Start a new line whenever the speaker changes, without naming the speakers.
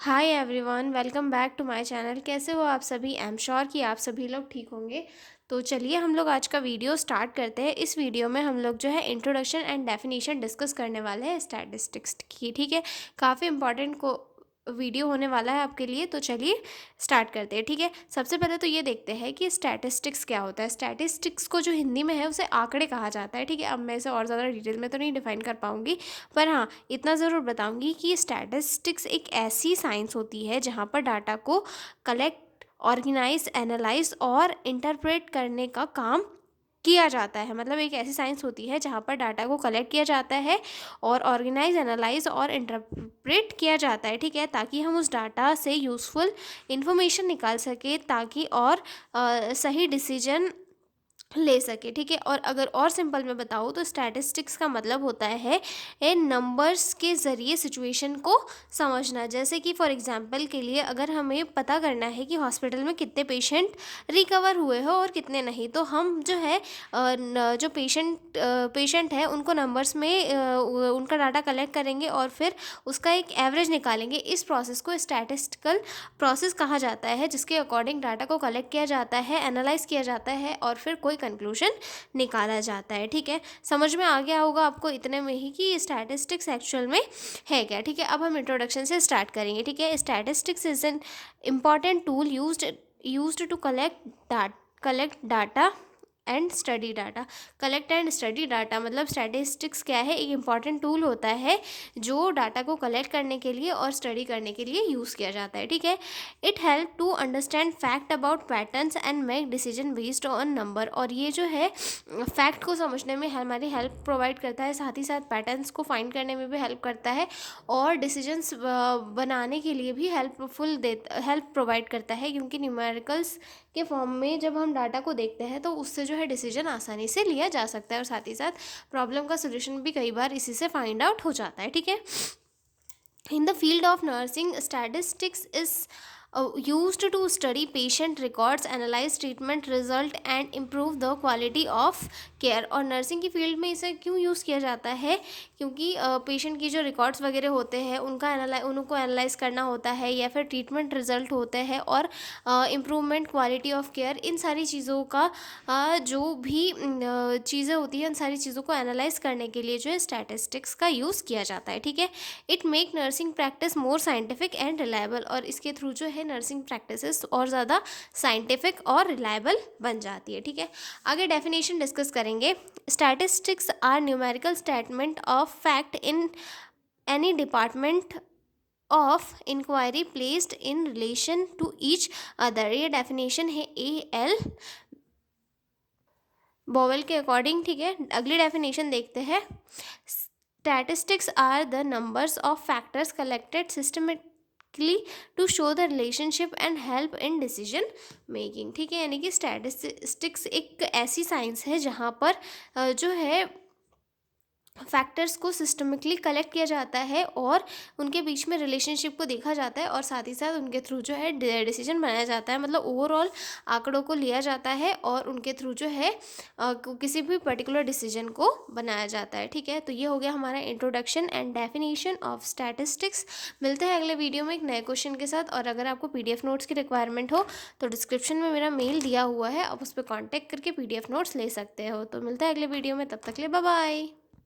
Hi everyone, welcome back to my channel. कैसे हो आप सभी? आई एम श्योर कि आप सभी लोग ठीक होंगे। तो चलिए हम लोग आज का वीडियो स्टार्ट करते हैं। इस वीडियो में हम लोग जो है इंट्रोडक्शन एंड डेफिनेशन डिस्कस करने वाले हैं स्टैटिस्टिक्स की। ठीक है, काफ़ी इंपॉर्टेंट को वीडियो होने वाला है आपके लिए। तो चलिए स्टार्ट करते हैं। ठीक है, सबसे पहले तो ये देखते हैं कि स्टैटिस्टिक्स क्या होता है। स्टैटिस्टिक्स को जो हिंदी में है उसे आंकड़े कहा जाता है। ठीक है, अब मैं इसे और ज़्यादा डिटेल में तो नहीं डिफाइन कर पाऊंगी, पर हाँ इतना ज़रूर बताऊंगी कि स्टैटिस्टिक्स एक ऐसी साइंस होती है जहाँ पर डाटा को कलेक्ट, ऑर्गेनाइज, एनालाइज और इंटरप्रेट करने का काम किया जाता है। मतलब एक ऐसी साइंस होती है जहाँ पर डाटा को कलेक्ट किया जाता है और ऑर्गेनाइज, एनालाइज और इंटरप्रेट किया जाता है। ठीक है, ताकि हम उस डाटा से यूज़फुल इंफॉर्मेशन निकाल सके, ताकि और सही डिसीजन ले सके। ठीक है, और अगर और सिंपल में बताऊँ तो स्टैटिस्टिक्स का मतलब होता है नंबर्स के ज़रिए सिचुएशन को समझना। जैसे कि फॉर एग्जांपल के लिए अगर हमें पता करना है कि हॉस्पिटल में कितने पेशेंट रिकवर हुए हो और कितने नहीं, तो हम जो है जो पेशेंट है उनको नंबर्स में उनका डाटा कलेक्ट करेंगे और फिर उसका एक एवरेज निकालेंगे। इस प्रोसेस को स्टैटिस्टिकल प्रोसेस कहा जाता है, जिसके अकॉर्डिंग डाटा को कलेक्ट किया जाता है, एनालाइज किया जाता है और फिर कोई कंक्लूजन निकाला जाता है। ठीक है, समझ में आ गया होगा आपको इतने में ही कि स्टैटिस्टिक्स एक्चुअल में है क्या। ठीक है, अब हम इंट्रोडक्शन से स्टार्ट करेंगे। ठीक है, statistics is an important tool used to collect data and study data. Collect and study data मतलब स्टैटिस्टिक्स क्या है, एक इम्पॉर्टेंट टूल होता है जो डाटा को कलेक्ट करने के लिए और स्टडी करने के लिए यूज़ किया जाता है। ठीक है, it help to understand fact about patterns and make decision based on number. और ये जो है फैक्ट को समझने में हमारी हेल्प प्रोवाइड करता है, साथ ही साथ पैटर्न्स को फाइंड करने में भी हेल्प करता है और डिसीजंस बनाने के लिए भी हेल्प प्रोवाइड करता है, क्योंकि न्यूमेरिकल्स के फॉर्म में जब हम डाटा को देखते हैं तो उससे जो है डिसीजन आसानी से लिया जा सकता है और साथ ही साथ प्रॉब्लम का सोल्यूशन भी कई बार इसी से फाइंड आउट हो जाता है। ठीक है, in the field of nursing, statistics is used to study patient records, analyze treatment result and improve the quality of care. और नर्सिंग की फील्ड में इसे क्यों यूज़ किया जाता है, क्योंकि पेशेंट की जो रिकॉर्ड्स वगैरह होते हैं उनको एनालाइज करना होता है, या फिर ट्रीटमेंट रिजल्ट होते हैं और इम्प्रूवमेंट क्वालिटी ऑफ केयर, इन सारी चीज़ों का जो भी चीज़ें होती हैं उन सारी चीज़ों को एनालाइज करने के लिए जो है स्टैटिस्टिक्स का यूज़ किया जाता है। ठीक है, it make nursing practice more scientific and reliable. और इसके थ्रू जो है नर्सिंग प्रैक्टिसेस और ज़्यादा साइंटिफिक और रिलायबल बन जाती है। ठीक है, आगे डेफिनेशन डिस्कस करेंगे। Statistics are numerical statement of fact in any department of inquiry placed in relation to each other. ये डेफिनेशन है AL बोवेल के अकॉर्डिंग। ठीक है, अगली डेफिनेशन देखते हैं। Statistics are the numbers of factors collected systematically to show the relationship and help in decision making। ठीक है, यानी कि स्टैटिस्टिक्स एक ऐसी साइंस है जहाँ पर जो है फैक्टर्स को सिस्टमिकली कलेक्ट किया जाता है और उनके बीच में रिलेशनशिप को देखा जाता है और साथ ही साथ उनके थ्रू जो है डिसीजन बनाया जाता है। मतलब ओवरऑल आंकड़ों को लिया जाता है और उनके थ्रू जो है किसी भी पर्टिकुलर डिसीजन को बनाया जाता है। ठीक है, तो ये हो गया हमारा introduction and definition of statistics. मिलते हैं अगले वीडियो में एक नए क्वेश्चन के साथ। और अगर आपको PDF नोट्स की रिक्वायरमेंट हो तो डिस्क्रिप्शन में मेरा मेल दिया हुआ है, आप उस पर कॉन्टैक्ट करके PDF नोट्स ले सकते हो। तो मिलता है अगले वीडियो में, तब तक के लिए बाय बाय।